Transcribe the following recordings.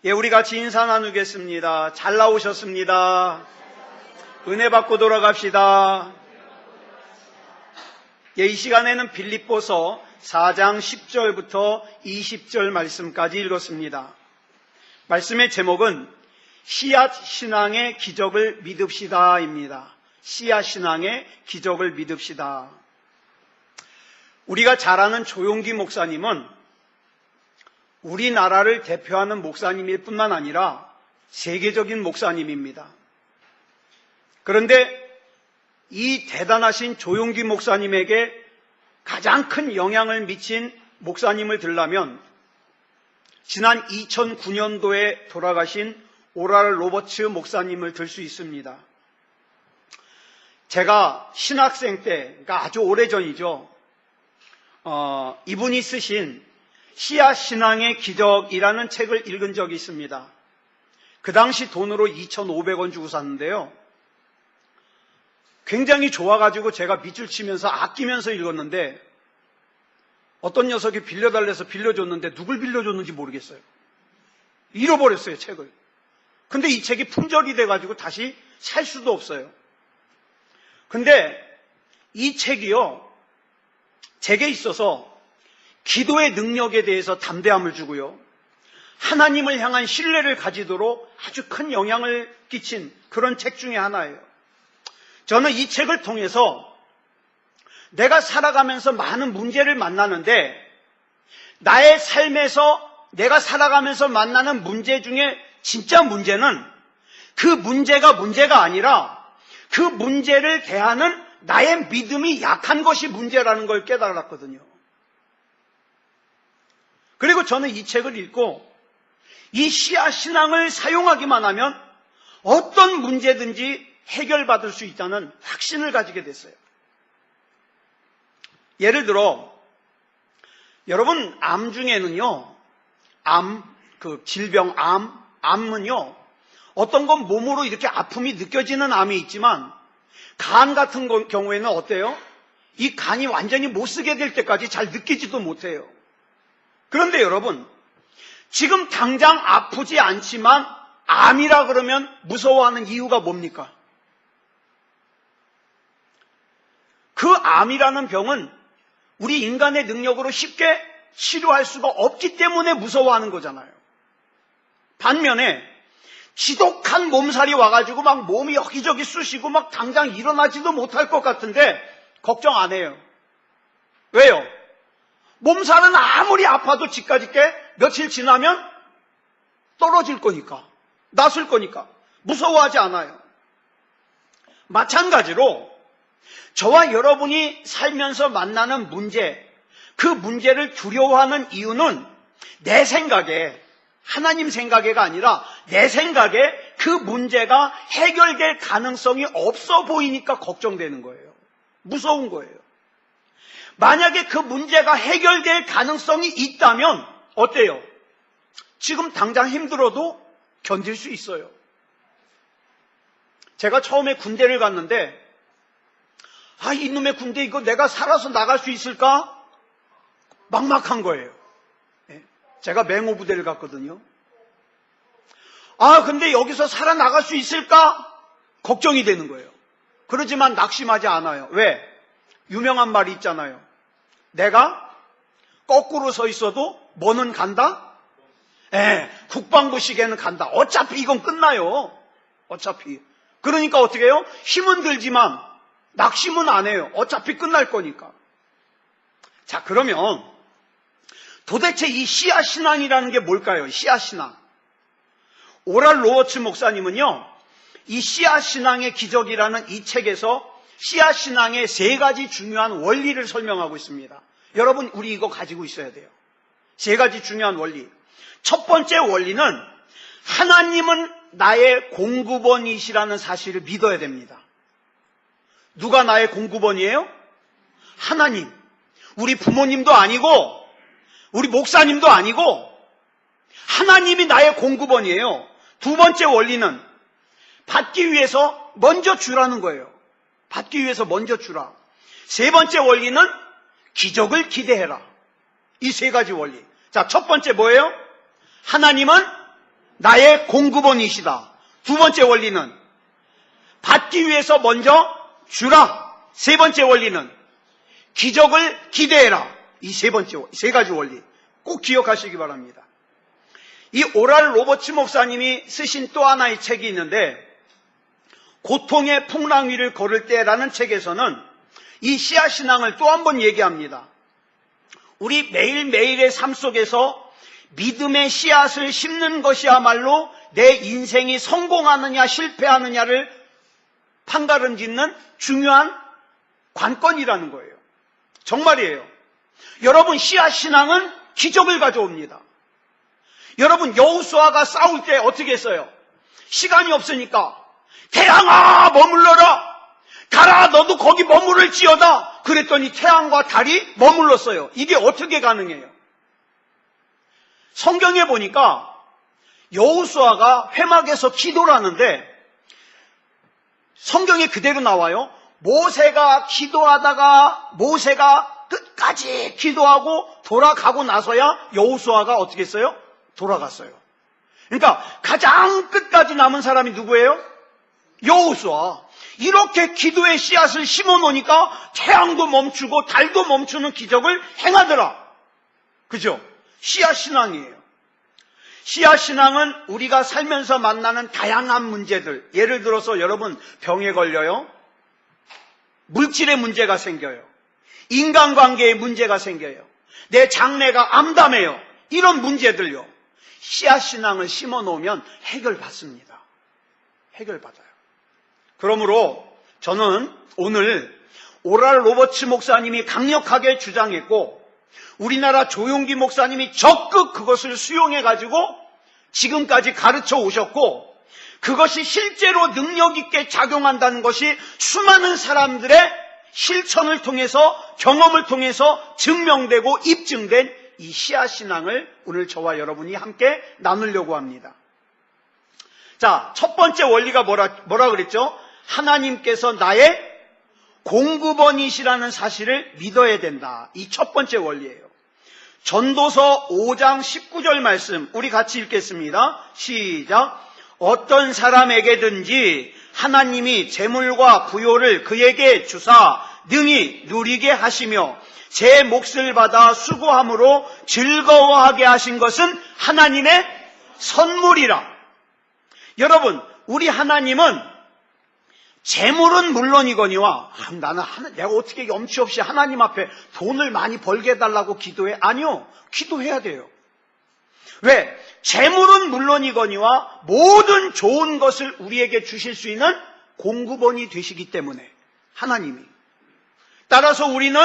예, 우리 같이 인사 나누겠습니다. 잘 나오셨습니다. 은혜 받고 돌아갑시다. 예, 이 시간에는 빌립보서 4장 10절부터 20절 말씀까지 읽었습니다. 말씀의 제목은 씨앗 신앙의 기적을 믿읍시다입니다. 씨앗 신앙의 기적을 믿읍시다. 우리가 잘 아는 조용기 목사님은 우리나라를 대표하는 목사님일 뿐만 아니라 세계적인 목사님입니다. 그런데 이 대단하신 조용기 목사님에게 가장 큰 영향을 미친 목사님을 들라면 지난 2009년도에 돌아가신 오랄 로버츠 목사님을 들 수 있습니다. 제가 신학생 때, 그러니까 아주 오래전이죠. 이분이 쓰신 씨앗 신앙의 기적이라는 책을 읽은 적이 있습니다. 그 당시 돈으로 2,500원 주고 샀는데요. 굉장히 좋아가지고 제가 밑줄 치면서 아끼면서 읽었는데 어떤 녀석이 빌려달래서 빌려줬는데 누굴 빌려줬는지 모르겠어요. 잃어버렸어요, 책을. 근데 이 책이 품절이 돼가지고 다시 살 수도 없어요. 근데 이 책이요, 제게 있어서 기도의 능력에 대해서 담대함을 주고요, 하나님을 향한 신뢰를 가지도록 아주 큰 영향을 끼친 그런 책 중에 하나예요. 저는 이 책을 통해서 내가 살아가면서 많은 문제를 만나는데 나의 삶에서 내가 살아가면서 만나는 문제 중에 진짜 문제는 그 문제가 문제가 아니라 그 문제를 대하는 나의 믿음이 약한 것이 문제라는 걸 깨달았거든요. 그리고 저는 이 책을 읽고 이 씨앗 신앙을 사용하기만 하면 어떤 문제든지 해결받을 수 있다는 확신을 가지게 됐어요. 예를 들어 여러분 암 중에는요, 질병 암은요, 어떤 건 몸으로 이렇게 아픔이 느껴지는 암이 있지만 간 같은 경우에는 어때요? 이 간이 완전히 못 쓰게 될 때까지 잘 느끼지도 못해요. 그런데 여러분, 지금 당장 아프지 않지만 암이라 그러면 무서워하는 이유가 뭡니까? 그 암이라는 병은 우리 인간의 능력으로 쉽게 치료할 수가 없기 때문에 무서워하는 거잖아요. 반면에 지독한 몸살이 와가지고 막 몸이 여기저기 쑤시고 막 당장 일어나지도 못할 것 같은데 걱정 안 해요. 왜요? 몸살은 아무리 아파도 집까짓게 며칠 지나면 떨어질 거니까, 낫을 거니까 무서워하지 않아요. 마찬가지로 저와 여러분이 살면서 만나는 문제, 그 문제를 두려워하는 이유는 내 생각에, 하나님 생각에가 아니라 내 생각에 그 문제가 해결될 가능성이 없어 보이니까 걱정되는 거예요. 무서운 거예요. 만약에 그 문제가 해결될 가능성이 있다면 어때요? 지금 당장 힘들어도 견딜 수 있어요. 제가 처음에 군대를 갔는데 이놈의 군대 이거 내가 살아서 나갈 수 있을까? 막막한 거예요. 제가 맹호부대를 갔거든요. 근데 여기서 살아나갈 수 있을까? 걱정이 되는 거예요. 그러지만 낙심하지 않아요. 왜? 유명한 말이 있잖아요. 내가 거꾸로 서 있어도 뭐는 간다? 국방부 시계는 간다. 어차피 이건 끝나요. 어차피. 그러니까 어떻게 해요? 힘은 들지만 낙심은 안 해요. 어차피 끝날 거니까. 자, 그러면 도대체 이 씨앗 신앙이라는 게 뭘까요? 씨앗 신앙. 오랄 로버츠 목사님은요, 이 씨앗 신앙의 기적이라는 이 책에서 씨앗 신앙의 세 가지 중요한 원리를 설명하고 있습니다. 여러분, 우리 이거 가지고 있어야 돼요. 세 가지 중요한 원리. 첫 번째 원리는 하나님은 나의 공급원이시라는 사실을 믿어야 됩니다. 누가 나의 공급원이에요? 하나님. 우리 부모님도 아니고 우리 목사님도 아니고 하나님이 나의 공급원이에요. 두 번째 원리는 받기 위해서 먼저 주라는 거예요. 받기 위해서 먼저 주라. 세 번째 원리는 기적을 기대해라. 이 세 가지 원리. 자, 첫 번째 뭐예요? 하나님은 나의 공급원이시다. 두 번째 원리는 받기 위해서 먼저 주라. 세 번째 원리는 기적을 기대해라. 이 세 가지 원리 꼭 기억하시기 바랍니다. 이 오랄 로버츠 목사님이 쓰신 또 하나의 책이 있는데 고통의 풍랑 위를 걸을 때라는 책에서는 이 씨앗신앙을 또 한 번 얘기합니다. 우리 매일매일의 삶 속에서 믿음의 씨앗을 심는 것이야말로 내 인생이 성공하느냐 실패하느냐를 판가름 짓는 중요한 관건이라는 거예요. 정말이에요. 여러분, 씨앗신앙은 기적을 가져옵니다. 여러분, 여호수아가 싸울 때 어떻게 했어요? 시간이 없으니까 태양아 머물러라, 가라 너도 거기 머무를지어다. 그랬더니 태양과 달이 머물렀어요. 이게 어떻게 가능해요? 성경에 보니까 여호수아가 회막에서 기도를 하는데 성경에 그대로 나와요. 모세가 기도하다가 모세가 끝까지 기도하고 돌아가고 나서야 여호수아가 어떻게 했어요? 돌아갔어요. 그러니까 가장 끝까지 남은 사람이 누구예요? 여호수아. 이렇게 기도의 씨앗을 심어 놓으니까 태양도 멈추고 달도 멈추는 기적을 행하더라. 그죠? 씨앗신앙이에요. 씨앗신앙은 우리가 살면서 만나는 다양한 문제들, 예를 들어서 여러분 병에 걸려요. 물질의 문제가 생겨요. 인간관계의 문제가 생겨요. 내 장래가 암담해요. 이런 문제들요. 씨앗신앙을 심어 놓으면 해결받습니다. 해결받아요. 그러므로 저는 오늘 오랄 로버츠 목사님이 강력하게 주장했고 우리나라 조용기 목사님이 적극 그것을 수용해가지고 지금까지 가르쳐 오셨고 그것이 실제로 능력 있게 작용한다는 것이 수많은 사람들의 실천을 통해서 경험을 통해서 증명되고 입증된 이 씨앗신앙을 오늘 저와 여러분이 함께 나누려고 합니다. 자, 첫 번째 원리가 뭐라 그랬죠? 하나님께서 나의 공급원이시라는 사실을 믿어야 된다. 이 첫 번째 원리예요. 전도서 5장 19절 말씀 우리 같이 읽겠습니다. 시작. 어떤 사람에게든지 하나님이 재물과 부요를 그에게 주사 능히 누리게 하시며 제 몫을 받아 수고함으로 즐거워하게 하신 것은 하나님의 선물이라. 여러분, 우리 하나님은 재물은 물론이거니와 나는 내가 어떻게 염치 없이 하나님 앞에 돈을 많이 벌게 해달라고 기도해? 아니요. 기도해야 돼요. 왜? 재물은 물론이거니와 모든 좋은 것을 우리에게 주실 수 있는 공급원이 되시기 때문에 하나님이. 따라서 우리는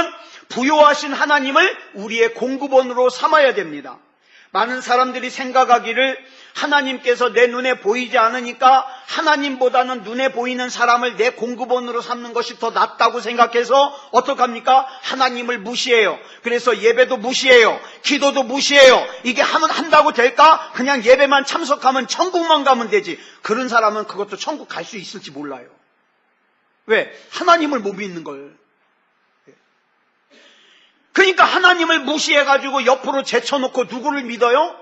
부요하신 하나님을 우리의 공급원으로 삼아야 됩니다. 많은 사람들이 생각하기를 하나님께서 내 눈에 보이지 않으니까 하나님보다는 눈에 보이는 사람을 내 공급원으로 삼는 것이 더 낫다고 생각해서 어떡합니까? 하나님을 무시해요. 그래서 예배도 무시해요. 기도도 무시해요. 이게 하면 한다고 될까? 그냥 예배만 참석하면 천국만 가면 되지. 그런 사람은 그것도 천국 갈 수 있을지 몰라요. 왜? 하나님을 못 믿는 걸. 그러니까 하나님을 무시해가지고 옆으로 제쳐놓고 누구를 믿어요?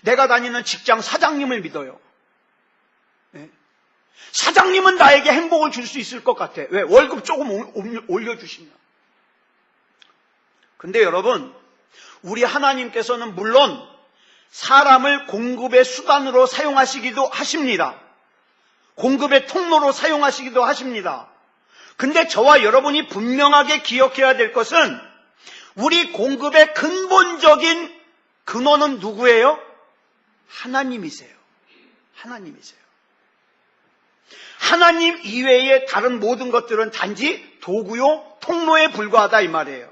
내가 다니는 직장 사장님을 믿어요. 사장님은 나에게 행복을 줄 수 있을 것 같아. 왜? 월급 조금 올려주시면. 근데 여러분, 우리 하나님께서는 물론 사람을 공급의 수단으로 사용하시기도 하십니다. 공급의 통로로 사용하시기도 하십니다. 근데 저와 여러분이 분명하게 기억해야 될 것은 우리 공급의 근본적인 근원은 누구예요? 하나님이세요. 하나님이세요. 하나님 이외의 다른 모든 것들은 단지 도구요, 통로에 불과하다 이 말이에요.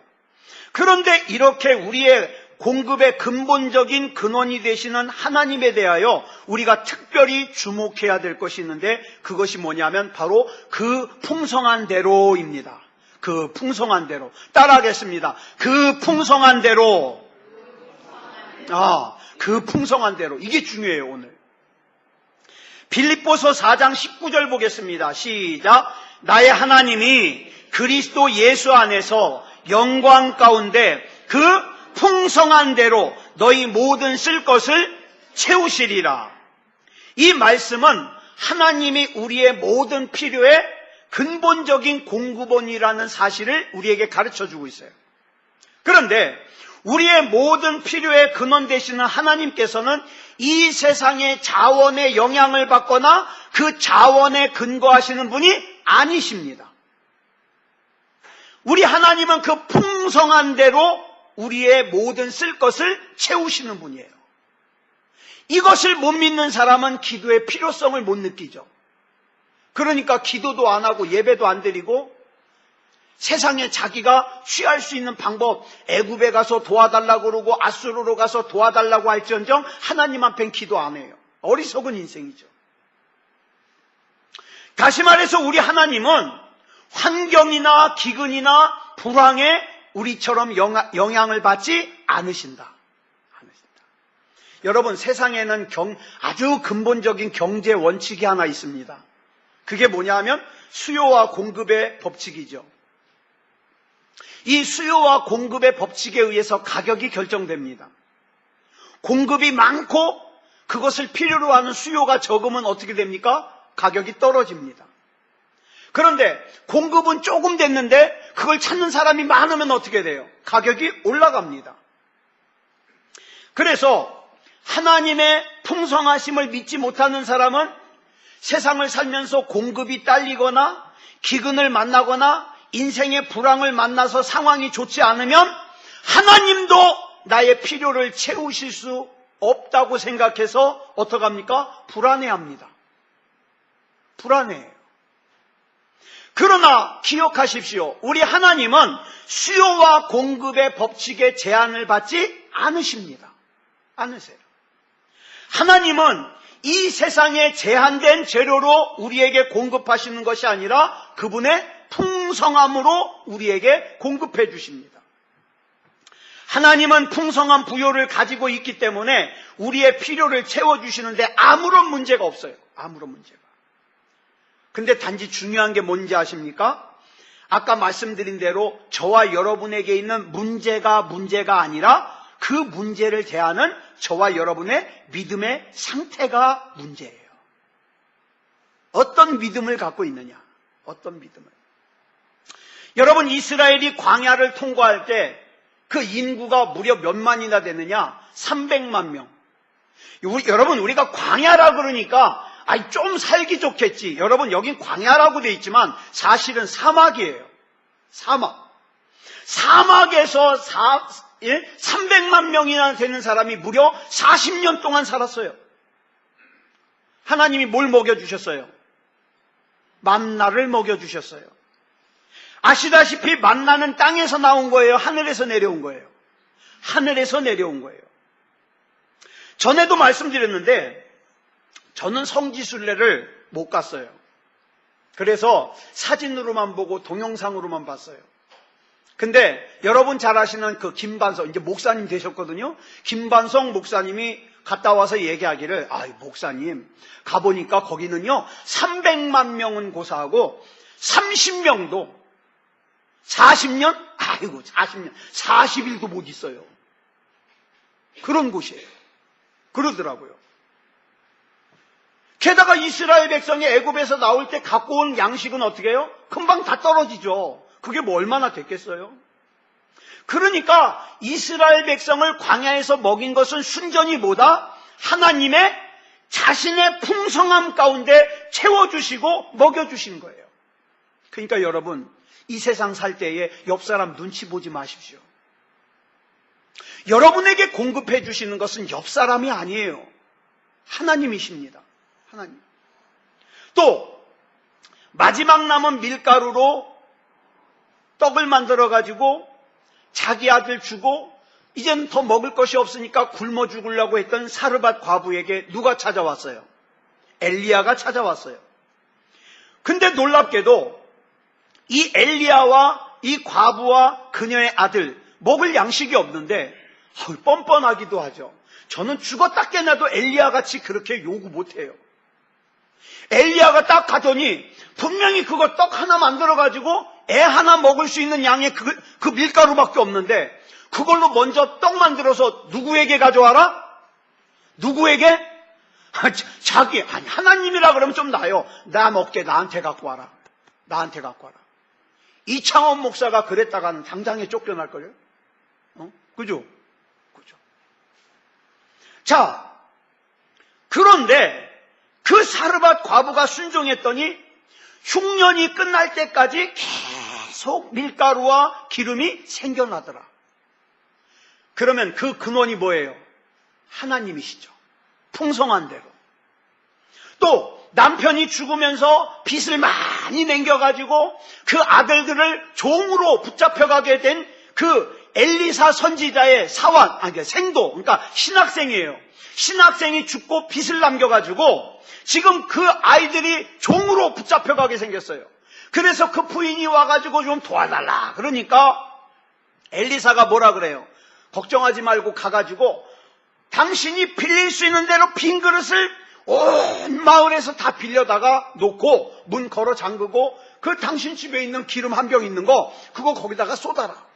그런데 이렇게 우리의 공급의 근본적인 근원이 되시는 하나님에 대하여 우리가 특별히 주목해야 될 것이 있는데 그것이 뭐냐면 바로 그 풍성한 대로입니다. 그 풍성한 대로. 따라하겠습니다. 그 풍성한 대로. 그 풍성한 대로. 이게 중요해요, 오늘. 빌립보서 4장 19절 보겠습니다. 시작. 나의 하나님이 그리스도 예수 안에서 영광 가운데 그 풍성한 대로 너희 모든 쓸 것을 채우시리라. 이 말씀은 하나님이 우리의 모든 필요의 근본적인 공급원이라는 사실을 우리에게 가르쳐주고 있어요. 그런데 우리의 모든 필요의 근원 되시는 하나님께서는 이 세상의 자원의 영향을 받거나 그 자원에 근거하시는 분이 아니십니다. 우리 하나님은 그 풍성한 대로 우리의 모든 쓸 것을 채우시는 분이에요. 이것을 못 믿는 사람은 기도의 필요성을 못 느끼죠. 그러니까 기도도 안 하고 예배도 안 드리고 세상에 자기가 취할 수 있는 방법, 애굽에 가서 도와달라고 그러고 아수르로 가서 도와달라고 할지언정 하나님 앞엔 기도 안 해요. 어리석은 인생이죠. 다시 말해서 우리 하나님은 환경이나 기근이나 불황에 우리처럼 영향을 받지 않으신다. 여러분, 세상에는 아주 근본적인 경제 원칙이 하나 있습니다. 그게 뭐냐 하면 수요와 공급의 법칙이죠. 이 수요와 공급의 법칙에 의해서 가격이 결정됩니다. 공급이 많고 그것을 필요로 하는 수요가 적으면 어떻게 됩니까? 가격이 떨어집니다. 그런데 공급은 조금 됐는데 그걸 찾는 사람이 많으면 어떻게 돼요? 가격이 올라갑니다. 그래서 하나님의 풍성하심을 믿지 못하는 사람은 세상을 살면서 공급이 딸리거나 기근을 만나거나 인생의 불황을 만나서 상황이 좋지 않으면 하나님도 나의 필요를 채우실 수 없다고 생각해서 어떡합니까? 불안해합니다. 불안해해요. 그러나 기억하십시오. 우리 하나님은 수요와 공급의 법칙에 제한을 받지 않으십니다. 않으세요. 하나님은 이 세상에 제한된 재료로 우리에게 공급하시는 것이 아니라 그분의 풍성함으로 우리에게 공급해 주십니다. 하나님은 풍성한 부요를 가지고 있기 때문에 우리의 필요를 채워주시는데 아무런 문제가 없어요. 아무런 문제가. 근데 단지 중요한 게 뭔지 아십니까? 아까 말씀드린 대로 저와 여러분에게 있는 문제가 아니라 그 문제를 대하는 저와 여러분의 믿음의 상태가 문제예요. 어떤 믿음을 갖고 있느냐? 어떤 믿음을? 여러분, 이스라엘이 광야를 통과할 때 그 인구가 무려 몇만이나 되느냐? 300만 명. 여러분, 우리가 광야라 그러니까 좀 살기 좋겠지. 여러분, 여긴 광야라고 돼 있지만 사실은 사막이에요. 사막. 사막에서 300만 명이나 되는 사람이 무려 40년 동안 살았어요. 하나님이 뭘 먹여주셨어요? 만나를 먹여주셨어요. 아시다시피 만나는 땅에서 나온 거예요? 하늘에서 내려온 거예요? 하늘에서 내려온 거예요. 전에도 말씀드렸는데 저는 성지순례를 못 갔어요. 그래서 사진으로만 보고 동영상으로만 봤어요. 근데 여러분 잘 아시는 그 김반성, 이제 목사님 되셨거든요. 김반성 목사님이 갔다 와서 얘기하기를, 목사님 가보니까 거기는요 300만 명은 고사하고 30명도 40년? 40년 40일도 못 있어요. 그런 곳이에요. 그러더라고요. 게다가 이스라엘 백성이 애굽에서 나올 때 갖고 온 양식은 어떻게 해요? 금방 다 떨어지죠. 그게 뭐 얼마나 됐겠어요? 그러니까 이스라엘 백성을 광야에서 먹인 것은 순전히 뭐다? 하나님의 자신의 풍성함 가운데 채워주시고 먹여주신 거예요. 그러니까 여러분, 이 세상 살 때에 옆 사람 눈치 보지 마십시오. 여러분에게 공급해 주시는 것은 옆 사람이 아니에요. 하나님이십니다. 하나님. 또 마지막 남은 밀가루로 떡을 만들어 가지고 자기 아들 주고 이제는 더 먹을 것이 없으니까 굶어 죽으려고 했던 사르밧 과부에게 누가 찾아왔어요? 엘리야가 찾아왔어요. 근데 놀랍게도 이 엘리야와 이 과부와 그녀의 아들 먹을 양식이 없는데 뻔뻔하기도 하죠. 저는 죽었다 깨나도 엘리야같이 그렇게 요구 못해요. 엘리야가 딱 가더니 분명히 그거 떡 하나 만들어가지고 애 하나 먹을 수 있는 양의 그 밀가루밖에 없는데 그걸로 먼저 떡 만들어서 누구에게 가져와라? 누구에게? 아니, 하나님이라 그러면 좀 나요. 나 먹게 나한테 갖고 와라. 나한테 갖고 와라. 이창원 목사가 그랬다가는 당장에 쫓겨날걸요? 그죠? 그죠? 자, 그런데 그 사르밧 과부가 순종했더니 흉년이 끝날 때까지 계속 밀가루와 기름이 생겨나더라. 그러면 그 근원이 뭐예요? 하나님이시죠. 풍성한 대로. 또 남편이 죽으면서 빚을 많이 남겨가지고 그 아들들을 종으로 붙잡혀가게 된 그 엘리사 선지자의 사환, 생도, 그러니까 신학생이에요. 신학생이 죽고 빚을 남겨가지고 지금 그 아이들이 종으로 붙잡혀가게 생겼어요. 그래서 그 부인이 와가지고 좀 도와달라. 그러니까 엘리사가 뭐라 그래요? 걱정하지 말고 가가지고 당신이 빌릴 수 있는 대로 빈 그릇을 온 마을에서 다 빌려다가 놓고 문 걸어 잠그고 그 당신 집에 있는 기름 한 병 있는 거 그거 거기다가 쏟아라.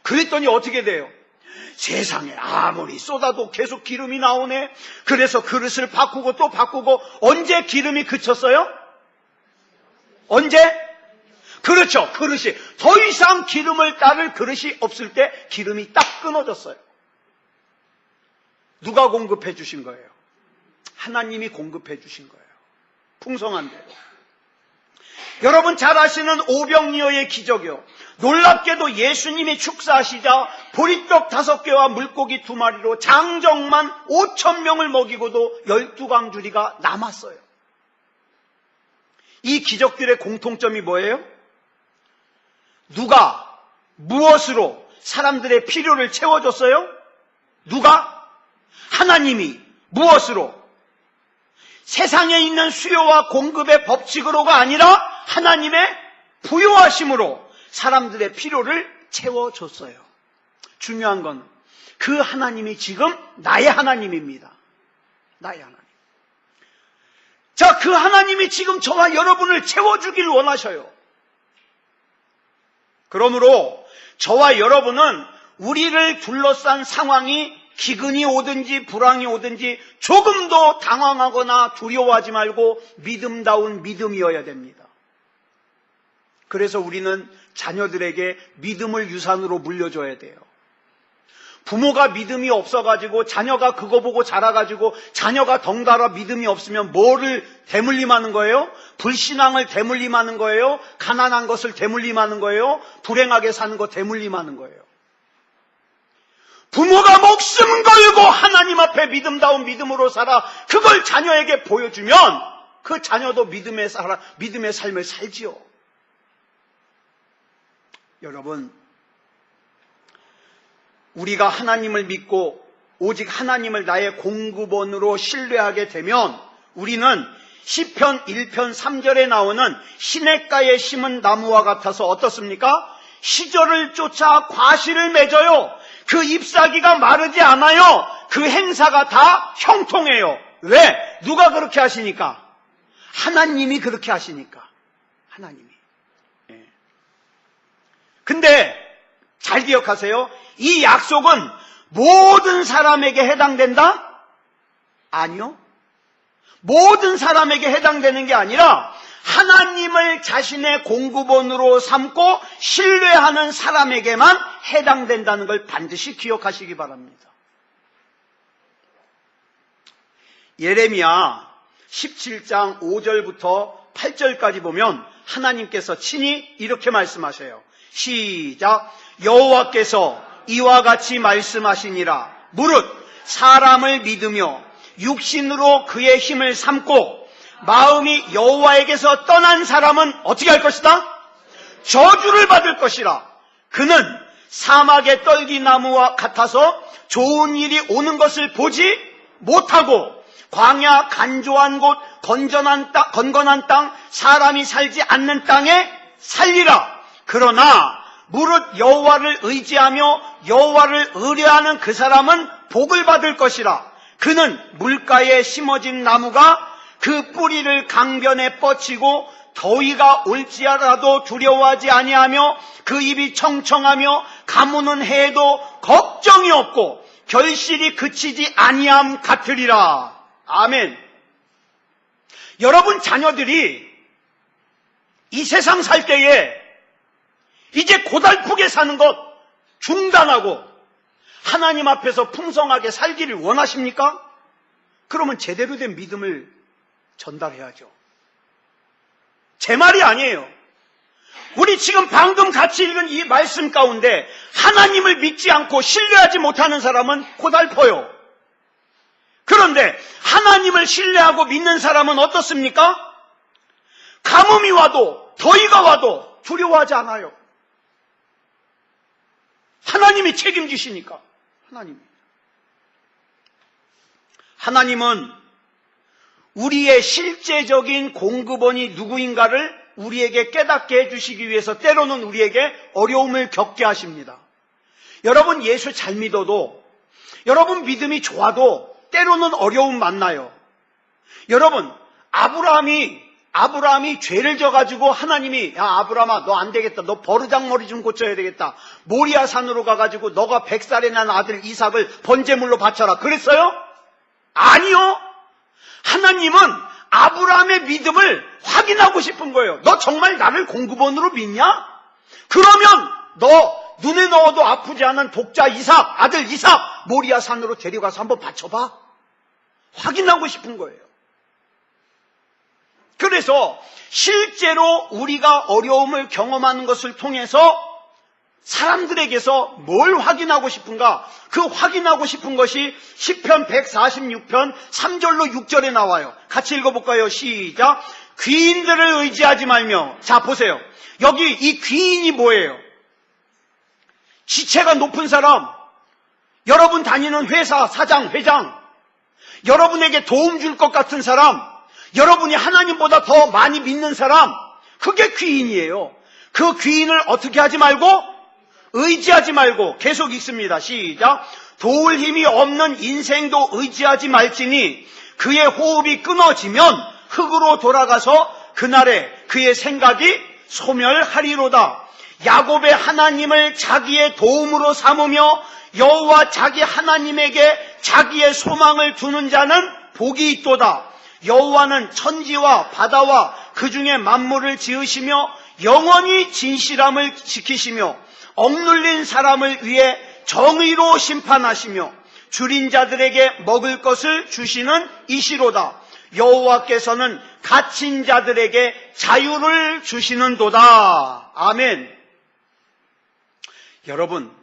그랬더니 어떻게 돼요? 세상에 아무리 쏟아도 계속 기름이 나오네. 그래서 그릇을 바꾸고 또 바꾸고 언제 기름이 그쳤어요? 언제? 그렇죠. 그릇이 더 이상 기름을 따를 그릇이 없을 때 기름이 딱 끊어졌어요. 누가 공급해 주신 거예요? 하나님이 공급해 주신 거예요. 풍성한 대로. 여러분 잘 아시는 오병이어의 기적이요. 놀랍게도 예수님이 축사하시자 보리떡 5개와 물고기 2마리로 장정만 5,000명을 먹이고도 12광주리가 남았어요. 이 기적들의 공통점이 뭐예요? 누가 무엇으로 사람들의 필요를 채워줬어요? 누가? 하나님이 무엇으로? 세상에 있는 수요와 공급의 법칙으로가 아니라 하나님의 부요하심으로 사람들의 필요를 채워줬어요. 중요한 건 그 하나님이 지금 나의 하나님입니다. 나의 하나님. 자, 그 하나님이 지금 저와 여러분을 채워주길 원하셔요. 그러므로 저와 여러분은 우리를 둘러싼 상황이 기근이 오든지 불황이 오든지 조금도 당황하거나 두려워하지 말고 믿음다운 믿음이어야 됩니다. 그래서 우리는 자녀들에게 믿음을 유산으로 물려줘야 돼요. 부모가 믿음이 없어가지고 자녀가 그거 보고 자라가지고 자녀가 덩달아 믿음이 없으면 뭐를 대물림하는 거예요? 불신앙을 대물림하는 거예요? 가난한 것을 대물림하는 거예요? 불행하게 사는 거 대물림하는 거예요. 부모가 목숨 걸고 하나님 앞에 믿음다운 믿음으로 살아 그걸 자녀에게 보여주면 그 자녀도 믿음의 삶을 살지요. 여러분, 우리가 하나님을 믿고 오직 하나님을 나의 공급원으로 신뢰하게 되면 우리는 시편 1편 3절에 나오는 시냇가에 심은 나무와 같아서 어떻습니까? 시절을 쫓아 과실을 맺어요. 그 잎사귀가 마르지 않아요. 그 행사가 다 형통해요. 왜? 누가 그렇게 하시니까? 하나님이 그렇게 하시니까. 하나님이. 예. 근데 잘 기억하세요. 이 약속은 모든 사람에게 해당된다? 아니요. 모든 사람에게 해당되는 게 아니라 하나님을 자신의 공급원으로 삼고 신뢰하는 사람에게만 해당된다는 걸 반드시 기억하시기 바랍니다. 예레미야 17장 5절부터 8절까지 보면 하나님께서 친히 이렇게 말씀하셔요. 시작. 여호와께서 이와 같이 말씀하시니라. 무릇 사람을 믿으며 육신으로 그의 힘을 삼고 마음이 여호와에게서 떠난 사람은 어떻게 할 것이다? 저주를 받을 것이라. 그는 사막의 떨기나무와 같아서 좋은 일이 오는 것을 보지 못하고 광야 간조한 곳 건건한 땅 사람이 살지 않는 땅에 살리라. 그러나 무릇 여호와를 의지하며 여호와를 의뢰하는 그 사람은 복을 받을 것이라. 그는 물가에 심어진 나무가 그 뿌리를 강변에 뻗치고 더위가 올지라도 두려워하지 아니하며 그 입이 청청하며 가무는 해에도 걱정이 없고 결실이 그치지 아니함 같으리라. 아멘. 여러분 자녀들이 이 세상 살 때에 이제 고달프게 사는 것 중단하고 하나님 앞에서 풍성하게 살기를 원하십니까? 그러면 제대로 된 믿음을 전달해야죠. 제 말이 아니에요. 우리 지금 방금 같이 읽은 이 말씀 가운데 하나님을 믿지 않고 신뢰하지 못하는 사람은 고달퍼요. 그런데 하나님을 신뢰하고 믿는 사람은 어떻습니까? 가뭄이 와도 더위가 와도 두려워하지 않아요. 하나님이 책임지시니까. 하나님은 우리의 실제적인 공급원이 누구인가를 우리에게 깨닫게 해주시기 위해서 때로는 우리에게 어려움을 겪게 하십니다. 여러분 예수 잘 믿어도, 여러분 믿음이 좋아도 때로는 어려움 만나요. 여러분 아브라함이 죄를 져가지고 하나님이 야 아브라함아 너 안 되겠다, 너 버르장머리 좀 고쳐야 되겠다, 모리아 산으로 가가지고 너가 100살에 난 아들 이삭을 번제물로 바쳐라 그랬어요? 아니요. 하나님은 아브라함의 믿음을 확인하고 싶은 거예요. 너 정말 나를 공급원으로 믿냐? 그러면 너 눈에 넣어도 아프지 않은 독자 이삭, 아들 이삭 모리아 산으로 데려가서 한번 바쳐봐. 확인하고 싶은 거예요. 그래서 실제로 우리가 어려움을 경험하는 것을 통해서 사람들에게서 뭘 확인하고 싶은가? 그 확인하고 싶은 것이 시편 146편 3절로 6절에 나와요. 같이 읽어볼까요? 시작. 귀인들을 의지하지 말며. 자 보세요. 여기 이 귀인이 뭐예요? 지체가 높은 사람, 여러분 다니는 회사 사장, 회장, 여러분에게 도움 줄 것 같은 사람, 여러분이 하나님보다 더 많이 믿는 사람, 그게 귀인이에요. 그 귀인을 어떻게 하지 말고? 의지하지 말고. 계속 읽습니다. 시작. 도울 힘이 없는 인생도 의지하지 말지니 그의 호흡이 끊어지면 흙으로 돌아가서 그날에 그의 생각이 소멸하리로다. 야곱의 하나님을 자기의 도움으로 삼으며 여호와 자기 하나님에게 자기의 소망을 두는 자는 복이 있도다. 여호와는 천지와 바다와 그 중에 만물을 지으시며 영원히 진실함을 지키시며 억눌린 사람을 위해 정의로 심판하시며 줄인 자들에게 먹을 것을 주시는 이시로다. 여호와께서는 갇힌 자들에게 자유를 주시는도다. 아멘. 여러분,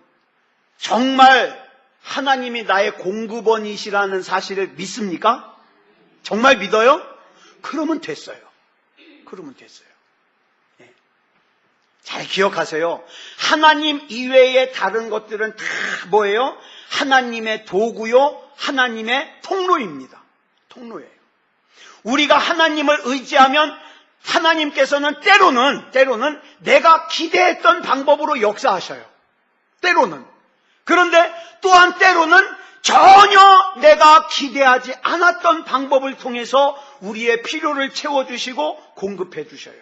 정말 하나님이 나의 공급원이시라는 사실을 믿습니까? 정말 믿어요? 그러면 됐어요. 잘 기억하세요. 하나님 이외의 다른 것들은 다 뭐예요? 하나님의 도구요, 하나님의 통로입니다. 통로예요. 우리가 하나님을 의지하면 하나님께서는 때로는 내가 기대했던 방법으로 역사하셔요. 때로는. 그런데 또한 때로는 전혀 내가 기대하지 않았던 방법을 통해서 우리의 필요를 채워주시고 공급해 주셔요.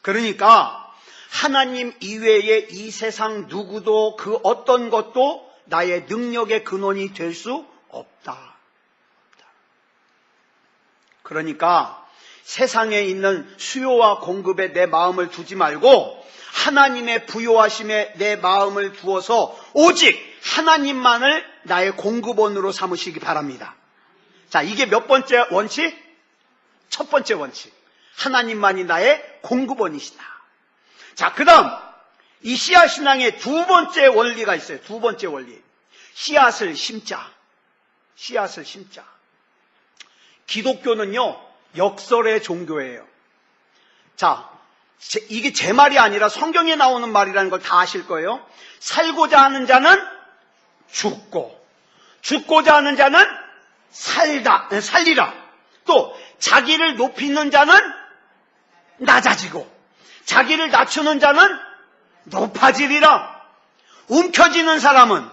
그러니까 하나님 이외의 이 세상 누구도 그 어떤 것도 나의 능력의 근원이 될 수 없다. 그러니까 세상에 있는 수요와 공급에 내 마음을 두지 말고 하나님의 부요하심에 내 마음을 두어서 오직 하나님만을 나의 공급원으로 삼으시기 바랍니다. 자, 이게 몇 번째 원칙? 첫 번째 원칙. 하나님만이 나의 공급원이시다. 자, 그 다음 이 씨앗신앙의 두 번째 원리가 있어요. 두 번째 원리. 씨앗을 심자. 기독교는요, 역설의 종교예요. 자, 이게 제 말이 아니라 성경에 나오는 말이라는 걸 다 아실 거예요. 살고자 하는 자는 죽고, 죽고자 하는 자는 살리라. 또 자기를 높이는 자는 낮아지고, 자기를 낮추는 자는 높아지리라. 움켜쥐는 사람은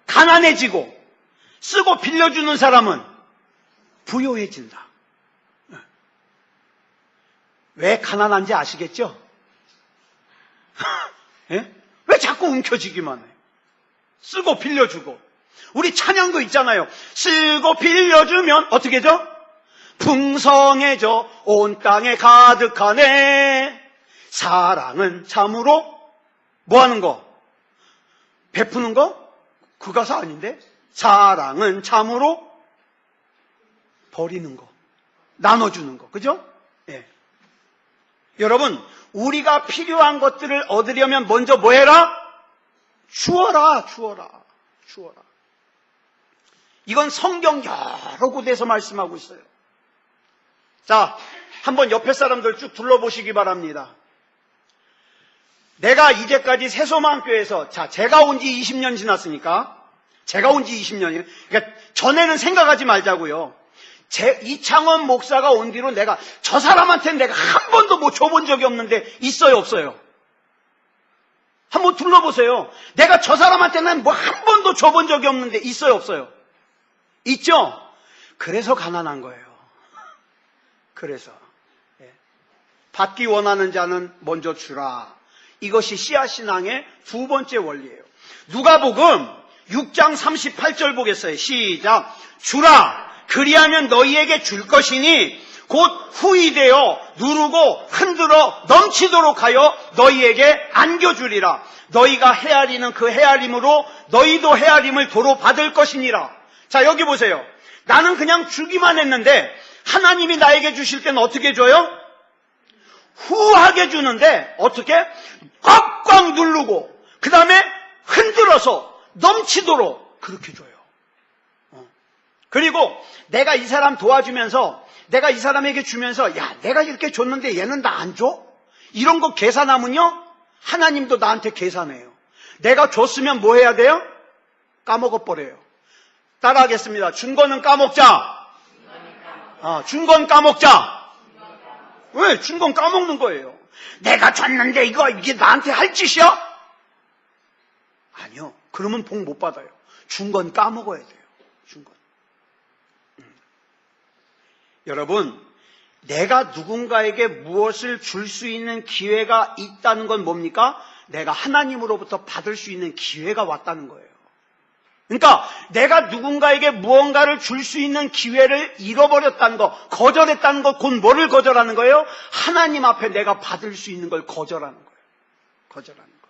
가난해지고, 쓰고 빌려주는 사람은 부요해진다. 왜 가난한지 아시겠죠? 예? 왜 자꾸 움켜쥐기만 해? 쓰고 빌려주고. 우리 찬양도 있잖아요. 쓰고 빌려주면 어떻게 죠? 풍성해져 온 땅에 가득하네. 사랑은 참으로 뭐 하는 거? 베푸는 거? 그 가사 아닌데? 사랑은 참으로 버리는 거, 나눠주는 거. 그죠? 예. 여러분, 우리가 필요한 것들을 얻으려면 먼저 뭐 해라? 주어라. 이건 성경 여러 곳에서 말씀하고 있어요. 자, 한번 옆에 사람들 쭉 둘러보시기 바랍니다. 내가 이제까지 새소망교회에서, 자, 제가 온 지 20년 지났으니까, 제가 온 지 20년이에요. 그러니까 전에는 생각하지 말자고요. 이창원 목사가 온 뒤로 내가 저 사람한테는 내가 한 번도 뭐 줘본 적이 없는데 있어요, 없어요? 한번 둘러보세요. 내가 저 사람한테는 뭐 한 번도 줘본 적이 없는데 있어요, 없어요? 있죠? 그래서 가난한 거예요. 그래서 받기 원하는 자는 먼저 주라. 이것이 씨앗신앙의 두 번째 원리예요. 누가복음 6장 38절 보겠어요. 시작. 주라. 그리하면 너희에게 줄 것이니 곧 후이되어 누르고 흔들어 넘치도록 하여 너희에게 안겨주리라. 너희가 헤아리는 그 헤아림으로 너희도 헤아림을 도로 받을 것이니라. 자, 여기 보세요. 나는 그냥 주기만 했는데 하나님이 나에게 주실 때는 어떻게 줘요? 후하게 주는데 어떻게? 꽉꽉 누르고 그 다음에 흔들어서 넘치도록 그렇게 줘요. 그리고 내가 이 사람 도와주면서 내가 이 사람에게 주면서 야, 내가 이렇게 줬는데 얘는 나 안 줘? 이런 거 계산하면요, 하나님도 나한테 계산해요. 내가 줬으면 뭐 해야 돼요? 까먹어버려요. 따라하겠습니다. 준 거는 까먹자. 준 건 까먹자. 왜? 준 건 까먹는 거예요. 내가 줬는데 이게 나한테 할 짓이야? 아니요. 그러면 복 못 받아요. 준 건 까먹어야 돼요. 준 건. 여러분, 내가 누군가에게 무엇을 줄 수 있는 기회가 있다는 건 뭡니까? 내가 하나님으로부터 받을 수 있는 기회가 왔다는 거예요. 그러니까 내가 누군가에게 무언가를 줄 수 있는 기회를 잃어버렸다는 거, 거절했다는 거, 곧 뭐를 거절하는 거예요? 하나님 앞에 내가 받을 수 있는 걸 거절하는 거예요. 거절하는 거.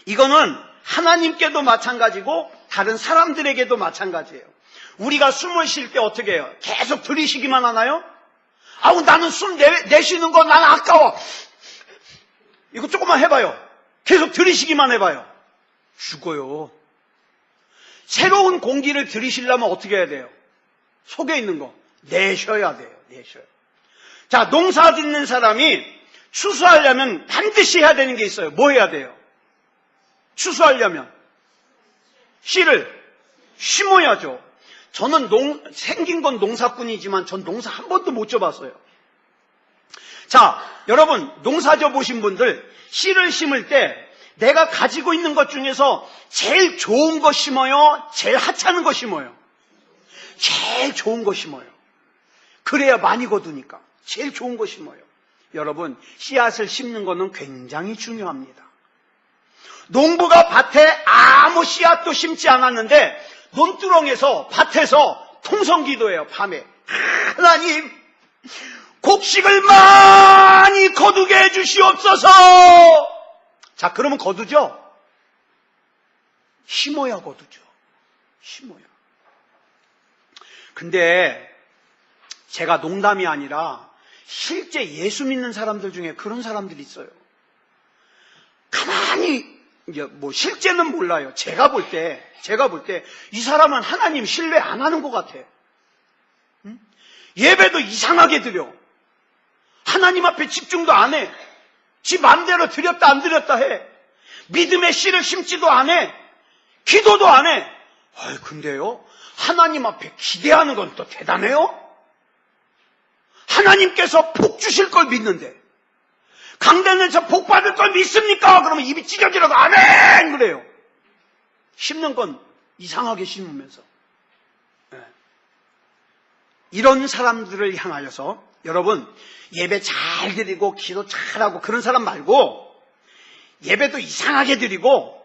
이거는 하나님께도 마찬가지고 다른 사람들에게도 마찬가지예요. 우리가 숨을 쉴 때 어떻게 해요? 계속 들이쉬기만 하나요? 아우, 나는 숨 내쉬는 거 나는 아까워. 이거 조금만 해봐요. 계속 들이쉬기만 해봐요. 죽어요. 새로운 공기를 들이쉬려면 어떻게 해야 돼요? 속에 있는 거 내쉬어야 돼요. 내쉬어요. 자, 농사 짓는 사람이 추수하려면 반드시 해야 되는 게 있어요. 뭐 해야 돼요? 추수하려면 씨를 심어야죠. 저는 생긴 건 농사꾼이지만 전 농사 한 번도 못 져봤어요. 자, 여러분, 농사 져보신 분들, 씨를 심을 때 내가 가지고 있는 것 중에서 제일 좋은 거 심어요? 제일 하찮은 거 심어요? 제일 좋은 거 심어요. 그래야 많이 거두니까. 제일 좋은 거 심어요. 여러분, 씨앗을 심는 거는 굉장히 중요합니다. 농부가 밭에 아무 씨앗도 심지 않았는데 논두렁에서 밭에서 통성기도해요. 밤에. 하나님, 곡식을 많이 거두게 해주시옵소서. 자, 그러면 거두죠? 심어야 거두죠. 심어야. 근데 제가 농담이 아니라 실제 예수 믿는 사람들 중에 그런 사람들이 있어요. 가만히 뭐 실제는 몰라요. 제가 볼 때 이 사람은 하나님 신뢰 안 하는 것 같아. 응? 예배도 이상하게 드려. 하나님 앞에 집중도 안 해. 지 마음대로 드렸다 안 드렸다 해. 믿음의 씨를 심지도 안 해. 기도도 안 해. 근데요, 하나님 앞에 기대하는 건 또 대단해요. 하나님께서 복 주실 걸 믿는데, 강단에서 복 받을 걸 믿습니까? 그러면 입이 찢어지라고 아멘 그래요. 심는 건 이상하게 심으면서. 이런 사람들을 향하여서 여러분, 예배 잘 드리고 기도 잘하고 그런 사람 말고, 예배도 이상하게 드리고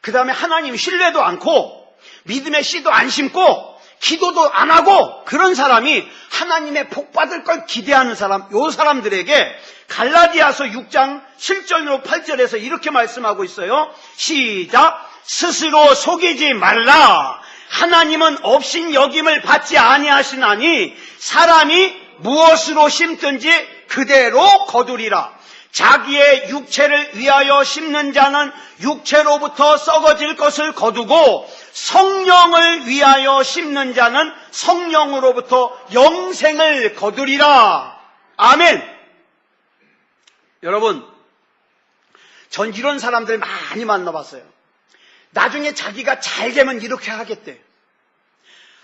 그 다음에 하나님 신뢰도 않고 믿음의 씨도 안 심고 기도도 안 하고 그런 사람이 하나님의 복 받을 걸 기대하는 사람, 요 사람들에게 갈라디아서 6장 7절로 8절에서 이렇게 말씀하고 있어요. 시작. 스스로 속이지 말라. 하나님은 업신 여김을 받지 아니하시나니 사람이 무엇으로 심든지 그대로 거두리라. 자기의 육체를 위하여 심는 자는 육체로부터 썩어질 것을 거두고 성령을 위하여 심는 자는 성령으로부터 영생을 거두리라. 아멘. 여러분, 전 이런 사람들 많이 만나봤어요. 나중에 자기가 잘 되면 이렇게 하겠대.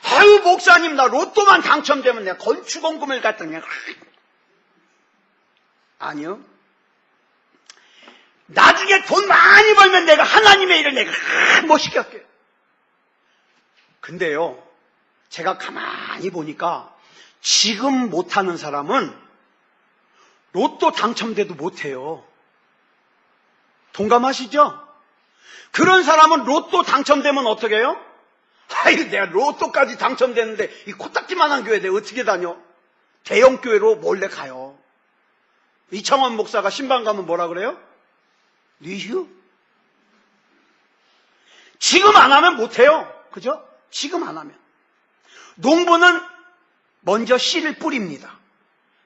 아유, 목사님, 나 로또만 당첨되면 내가 건축원금을 갖다 그냥. 아니요. 나중에 돈 많이 벌면 내가 하나님의 일을 내가 멋있게 할게요. 근데요, 제가 가만히 보니까 지금 못하는 사람은 로또 당첨돼도 못해요. 동감하시죠? 그런 사람은 로또 당첨되면 어떻게 해요? 아유, 내가 로또까지 당첨됐는데 이 코딱지만한 교회 내가 어떻게 다녀? 대형 교회로 몰래 가요. 이창원 목사가 신방 가면 뭐라 그래요? 리휴? 지금 안 하면 못해요. 그죠? 지금 안 하면. 농부는 먼저 씨를 뿌립니다.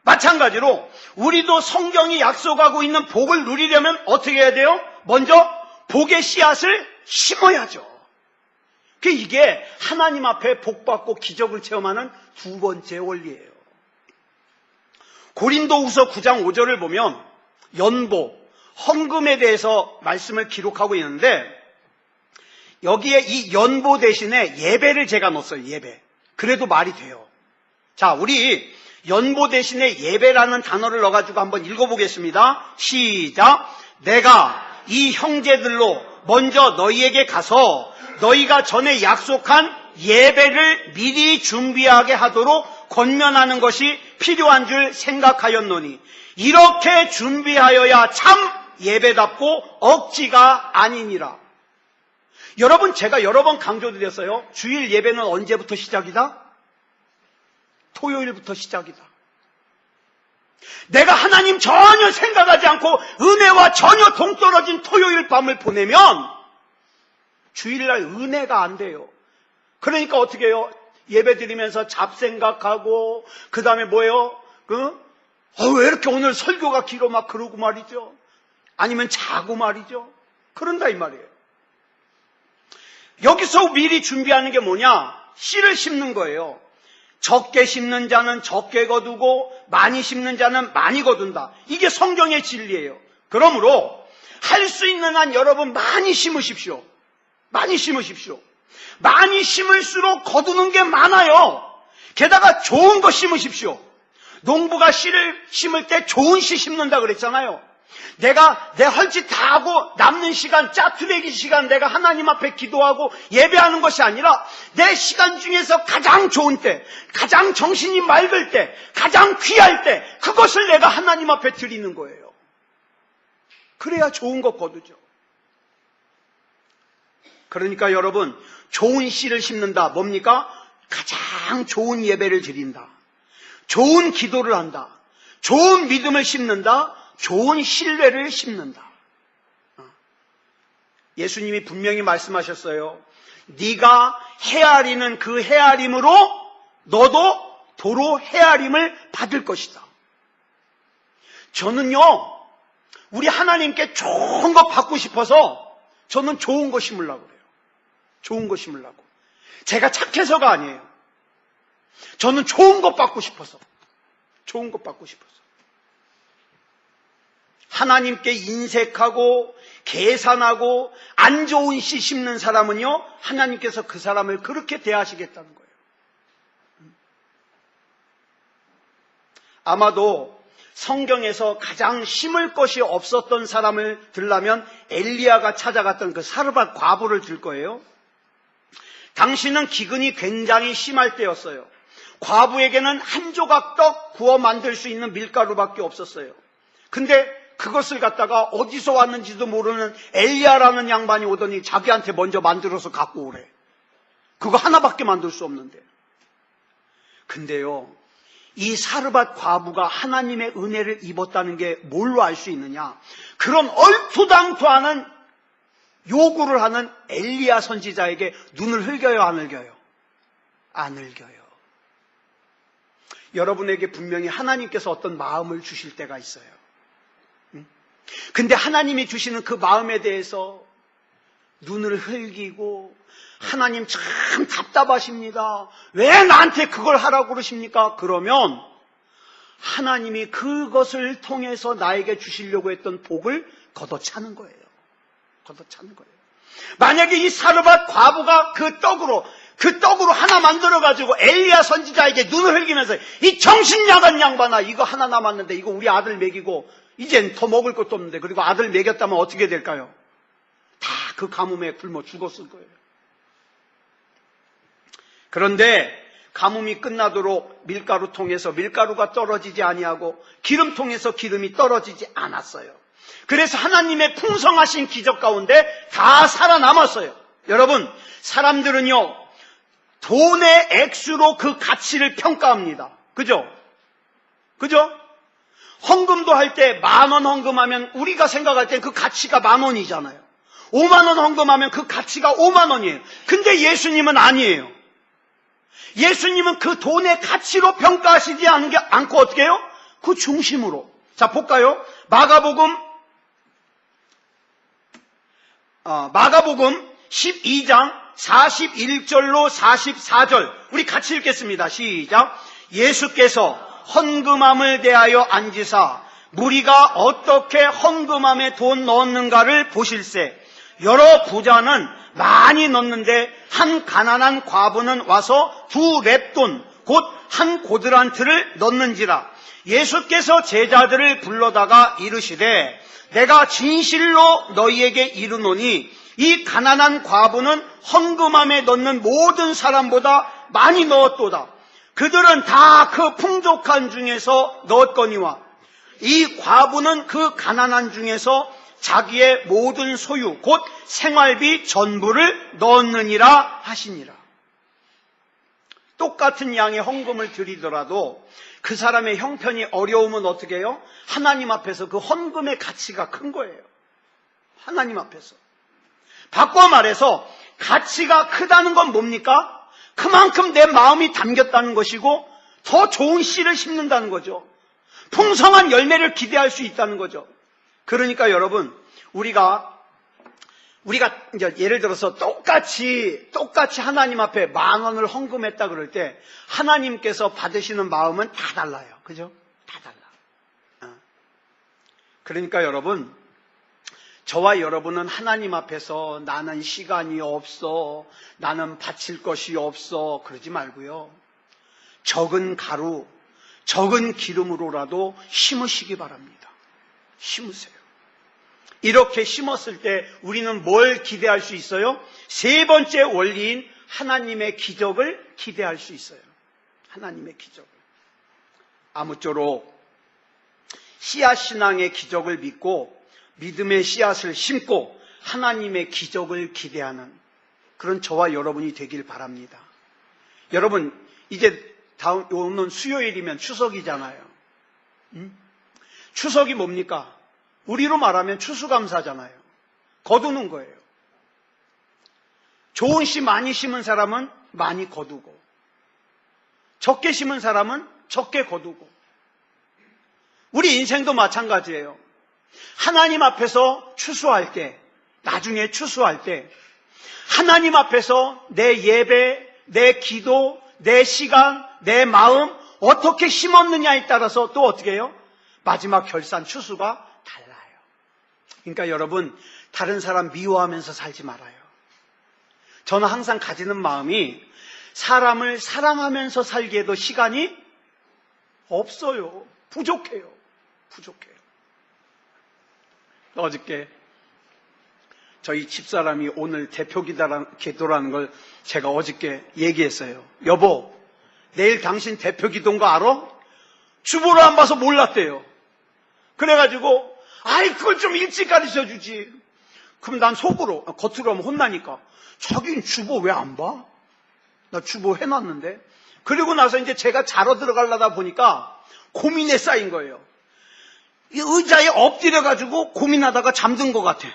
마찬가지로 우리도 성경이 약속하고 있는 복을 누리려면 어떻게 해야 돼요? 먼저 복의 씨앗을 심어야죠. 이게 하나님 앞에 복받고 기적을 체험하는 두 번째 원리예요. 고린도후서 9장 5절을 보면 연보, 헌금에 대해서 말씀을 기록하고 있는데 여기에 이 연보 대신에 예배를 제가 넣었어요. 예배. 그래도 말이 돼요. 자, 우리 연보 대신에 예배라는 단어를 넣어가지고 한번 읽어보겠습니다. 시작. 내가 이 형제들로 먼저 너희에게 가서 너희가 전에 약속한 예배를 미리 준비하게 하도록 권면하는 것이 필요한 줄 생각하였노니 이렇게 준비하여야 참 예배답고 억지가 아니니라. 여러분, 제가 여러 번 강조드렸어요. 주일 예배는 언제부터 시작이다? 토요일부터 시작이다. 내가 하나님 전혀 생각하지 않고 은혜와 전혀 동떨어진 토요일 밤을 보내면 주일날 은혜가 안 돼요. 그러니까 어떻게 해요? 예배 드리면서 잡생각하고 그 다음에 뭐예요? 왜 이렇게 오늘 설교가 길어 막 그러고 말이죠. 아니면 자고 말이죠. 그런다 이 말이에요. 여기서 미리 준비하는 게 뭐냐? 씨를 심는 거예요. 적게 심는 자는 적게 거두고 많이 심는 자는 많이 거둔다. 이게 성경의 진리예요. 그러므로 할 수 있는 한 여러분 많이 심으십시오. 많이 심으십시오. 많이 심을수록 거두는 게 많아요. 게다가 좋은 거 심으십시오. 농부가 씨를 심을 때 좋은 씨 심는다 그랬잖아요. 내가 내 할 짓 다 하고 남는 시간, 짜투레기 시간 내가 하나님 앞에 기도하고 예배하는 것이 아니라 내 시간 중에서 가장 좋은 때, 가장 정신이 맑을 때, 가장 귀할 때 그것을 내가 하나님 앞에 드리는 거예요. 그래야 좋은 것 거두죠. 그러니까 여러분, 좋은 씨를 심는다. 뭡니까? 가장 좋은 예배를 드린다. 좋은 기도를 한다. 좋은 믿음을 심는다. 좋은 신뢰를 심는다. 예수님이 분명히 말씀하셨어요. 네가 헤아리는 그 헤아림으로 너도 도로 헤아림을 받을 것이다. 저는요, 우리 하나님께 좋은 거 받고 싶어서 저는 좋은 거 심으려고 그래요. 좋은 거 심으려고. 제가 착해서가 아니에요. 저는 좋은 거 받고 싶어서. 좋은 거 받고 싶어서. 하나님께 인색하고 계산하고 안 좋은 씨 심는 사람은요, 하나님께서 그 사람을 그렇게 대하시겠다는 거예요. 아마도 성경에서 가장 심을 것이 없었던 사람을 들라면 엘리야가 찾아갔던 그 사르밧 과부를 들 거예요. 당시는 기근이 굉장히 심할 때였어요. 과부에게는 한 조각 떡 구워 만들 수 있는 밀가루밖에 없었어요. 근데 그것을 갖다가 어디서 왔는지도 모르는 엘리야라는 양반이 오더니 자기한테 먼저 만들어서 갖고 오래. 그거 하나밖에 만들 수 없는데. 근데요, 이 사르밧 과부가 하나님의 은혜를 입었다는 게 뭘로 알 수 있느냐? 그런 얼토당토하는 요구를 하는 엘리야 선지자에게 눈을 흘겨요, 안 흘겨요? 안 흘겨요. 여러분에게 분명히 하나님께서 어떤 마음을 주실 때가 있어요. 근데 하나님이 주시는 그 마음에 대해서 눈을 흘기고, 하나님 참 답답하십니다. 왜 나한테 그걸 하라고 그러십니까? 그러면 하나님이 그것을 통해서 나에게 주시려고 했던 복을 걷어차는 거예요. 걷어차는 거예요. 만약에 이 사르밧 과부가 그 떡으로 하나 만들어가지고 엘리야 선지자에게 눈을 흘기면서 이 정신나간 양반아, 이거 하나 남았는데 이거 우리 아들 먹이고 이젠 더 먹을 것도 없는데, 그리고 아들 먹였다면 어떻게 될까요? 다 그 가뭄에 굶어 죽었을 거예요. 그런데 가뭄이 끝나도록 밀가루 통해서 밀가루가 떨어지지 아니하고 기름 통해서 기름이 떨어지지 않았어요. 그래서 하나님의 풍성하신 기적 가운데 다 살아남았어요. 여러분, 사람들은요, 돈의 액수로 그 가치를 평가합니다. 그죠? 그죠? 헌금도 할 때 10,000원 헌금하면 우리가 생각할 때 그 가치가 10,000원이잖아요. 50,000원 헌금하면 그 가치가 50,000원이에요. 근데 예수님은 아니에요. 예수님은 그 돈의 가치로 평가하시지 않고 어떻게 해요? 그 중심으로. 자, 볼까요? 마가복음 12장 41절로 44절 우리 같이 읽겠습니다. 시작. 예수께서 헌금함을 대하여 앉으사 무리가 어떻게 헌금함에 돈 넣었는가를 보실세. 여러 부자는 많이 넣는데 한 가난한 과부는 와서 2렙돈 곧 한 고드란트를 넣는지라. 예수께서 제자들을 불러다가 이르시되 내가 진실로 너희에게 이르노니 이 가난한 과부는 헌금함에 넣는 모든 사람보다 많이 넣었도다. 그들은 다 그 풍족한 중에서 넣었거니와 이 과부는 그 가난한 중에서 자기의 모든 소유 곧 생활비 전부를 넣었느니라 하시니라. 똑같은 양의 헌금을 드리더라도 그 사람의 형편이 어려우면 어떻게 해요? 하나님 앞에서 그 헌금의 가치가 큰 거예요. 하나님 앞에서. 바꿔 말해서 가치가 크다는 건 뭡니까? 그만큼 내 마음이 담겼다는 것이고 더 좋은 씨를 심는다는 거죠. 풍성한 열매를 기대할 수 있다는 거죠. 그러니까 여러분, 우리가 이제 예를 들어서 똑같이 하나님 앞에 10,000원을 헌금했다 그럴 때 하나님께서 받으시는 마음은 다 달라요. 그죠? 다 달라. 그러니까 여러분, 저와 여러분은 하나님 앞에서 나는 시간이 없어, 나는 바칠 것이 없어 그러지 말고요. 적은 가루, 적은 기름으로라도 심으시기 바랍니다. 심으세요. 이렇게 심었을 때 우리는 뭘 기대할 수 있어요? 세 번째 원리인 하나님의 기적을 기대할 수 있어요. 하나님의 기적을. 아무쪼록 씨앗신앙의 기적을 믿고 믿음의 씨앗을 심고 하나님의 기적을 기대하는 그런 저와 여러분이 되길 바랍니다. 여러분, 이제 오는 수요일이면 추석이잖아요. 추석이 뭡니까? 우리로 말하면 추수감사잖아요. 거두는 거예요. 좋은 씨 많이 심은 사람은 많이 거두고, 적게 심은 사람은 적게 거두고. 우리 인생도 마찬가지예요. 하나님 앞에서 추수할 때, 나중에 추수할 때 하나님 앞에서 내 예배, 내 기도, 내 시간, 내 마음 어떻게 심었느냐에 따라서 또 어떻게 해요? 마지막 결산 추수가 달라요. 그러니까 여러분, 다른 사람 미워하면서 살지 말아요. 저는 항상 가지는 마음이 사람을 사랑하면서 살기에도 시간이 없어요. 부족해요. 어저께 저희 집사람이 오늘 대표 기도라는 걸 제가 어저께 얘기했어요. 여보, 내일 당신 대표 기도인 거 알아? 주보를 안 봐서 몰랐대요. 그래가지고 아이, 그걸 좀 일찍 가르쳐 주지. 그럼 난 속으로, 겉으로 하면 혼나니까. 자기는 주보 왜 안 봐? 나 주보 해놨는데. 그리고 나서 이제 제가 자러 들어가려다 보니까 고민에 쌓인 거예요. 이 의자에 엎드려가지고 고민하다가 잠든 것 같아.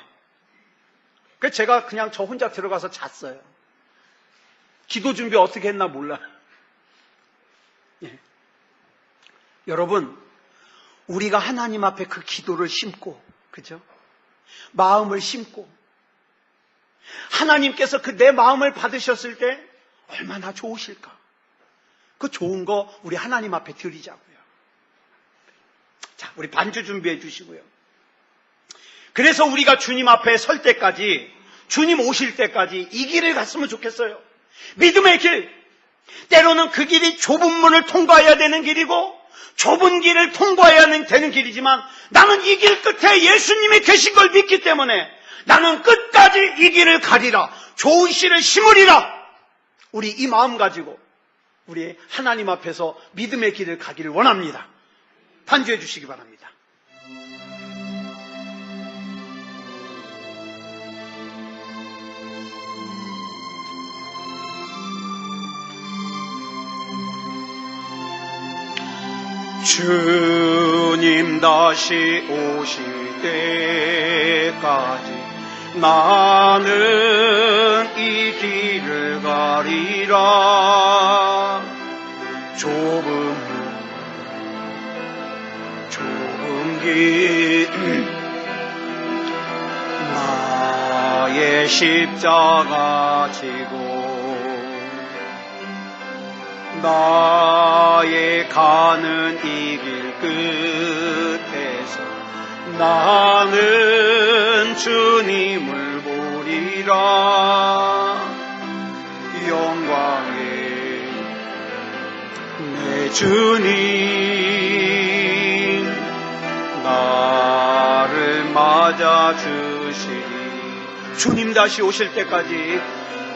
그래서 제가 그냥 저 혼자 들어가서 잤어요. 기도 준비 어떻게 했나 몰라. 예. 여러분, 우리가 하나님 앞에 그 기도를 심고, 그죠? 마음을 심고, 하나님께서 그 내 마음을 받으셨을 때 얼마나 좋으실까? 그 좋은 거 우리 하나님 앞에 드리자고요. 자, 우리 반주 준비해 주시고요. 그래서 우리가 주님 앞에 설 때까지, 주님 오실 때까지 이 길을 갔으면 좋겠어요. 믿음의 길. 때로는 그 길이 좁은 문을 통과해야 되는 길이고 좁은 길을 통과해야 되는 길이지만 나는 이 길 끝에 예수님이 계신 걸 믿기 때문에 나는 끝까지 이 길을 가리라. 좋은 씨를 심으리라. 우리 이 마음 가지고 우리 하나님 앞에서 믿음의 길을 가기를 원합니다. 반주해 주시기 바랍니다. 주님 다시 오실 때까지 나는 이 길을 가리라. 좁은 길 나의 십자가 지고 나의 가는 이 길 끝에서 나는 주님을 보리라. 영광의 내 주님 나를 맞아 주시리. 주님 다시 오실 때까지,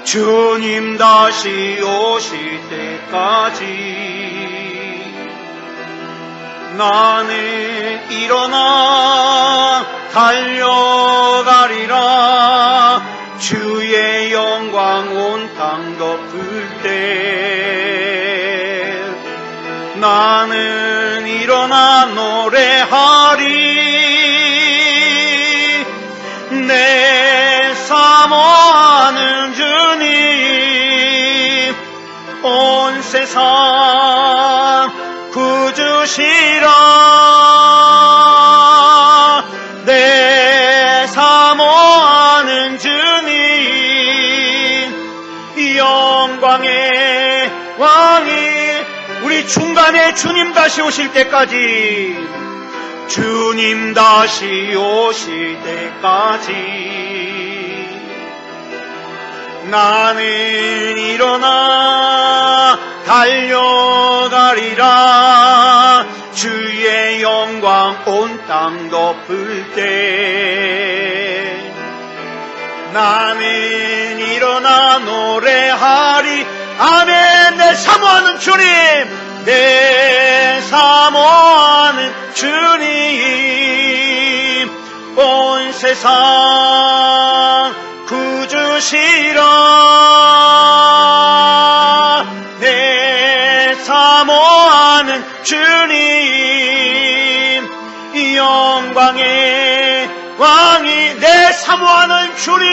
주님 다시 오실 때까지 나는 일어나 달려가리라. 주의 영광 온 땅 덮을 때 나는 일어나 노래하리. 내 사모하는 주님 온 세상 구주시라. 내 사모하는 주님 영광의 왕이 우리 중간에 주님 다시 오실 때까지, 주님 다시 오실 때까지 나는 일어나 달려가리라. 주의 영광 온 땅 덮을 때 나는 일어나 노래하리. 아멘. 내 사모하는 주님, 내 사모하는 주님 온 세상 구주시라. 내 사모하는 주님 영광의 왕이 내 사모하는 주님,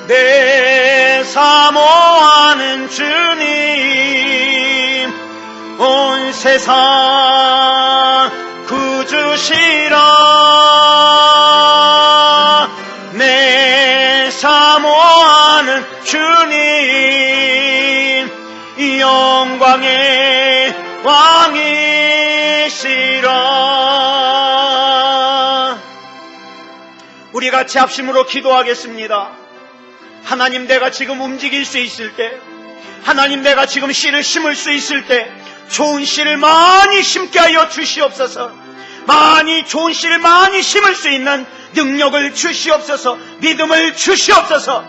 내 사모하는 주님 온 세상 구주시라. 내 사모하는 주님 영광의 왕이시라. 우리 같이 합심으로 기도하겠습니다. 하나님, 내가 지금 움직일 수 있을 때, 하나님, 내가 지금 씨를 심을 수 있을 때 좋은 씨를 많이 심게 하여 주시옵소서. 많이 좋은 씨를 많이 심을 수 있는 능력을 주시옵소서. 믿음을 주시옵소서.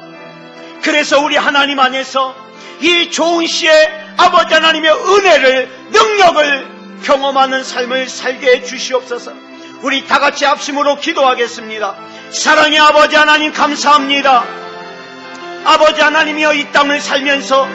그래서 우리 하나님 안에서 이 좋은 씨의 아버지 하나님의 은혜를, 능력을 경험하는 삶을 살게 해 주시옵소서. 우리 다 같이 합심으로 기도하겠습니다. 사랑의 아버지 하나님 감사합니다. 아버지 하나님이여, 이 땅을 살면서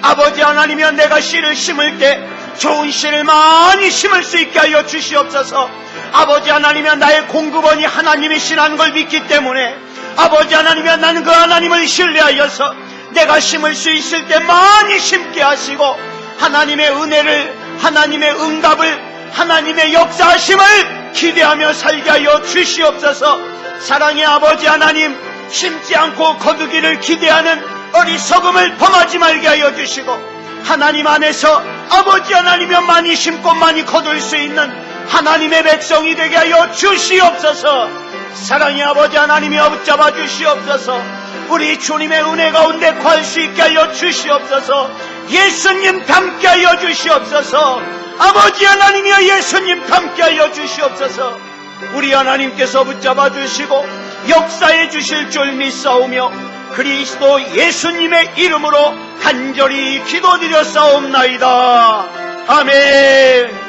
아버지 하나님이여, 내가 씨를 심을 때 좋은 씨를 많이 심을 수 있게 하여 주시옵소서. 아버지 하나님이여, 나의 공급원이 하나님이시라는 걸 믿기 때문에 아버지 하나님이여, 나는 그 하나님을 신뢰하여서 내가 심을 수 있을 때 많이 심게 하시고 하나님의 은혜를, 하나님의 응답을, 하나님의 역사하심을 기대하며 살게 하여 주시옵소서. 사랑의 아버지 하나님, 심지 않고 거두기를 기대하는 어리석음을 범하지 말게 하여 주시고 하나님 안에서 아버지 하나님이여, 많이 심고 많이 거둘 수 있는 하나님의 백성이 되게 하여 주시옵소서. 사랑의 아버지 하나님이여, 붙잡아 주시옵소서. 우리 주님의 은혜 가운데 거할 수 있게 하여 주시옵소서. 예수님 함께 하여 주시옵소서. 아버지 하나님이여, 예수님 함께 하여 주시옵소서. 우리 하나님께서 붙잡아 주시고 역사해 주실 줄 믿사오며 그리스도 예수님의 이름으로 간절히 기도드렸사옵나이다. 아멘.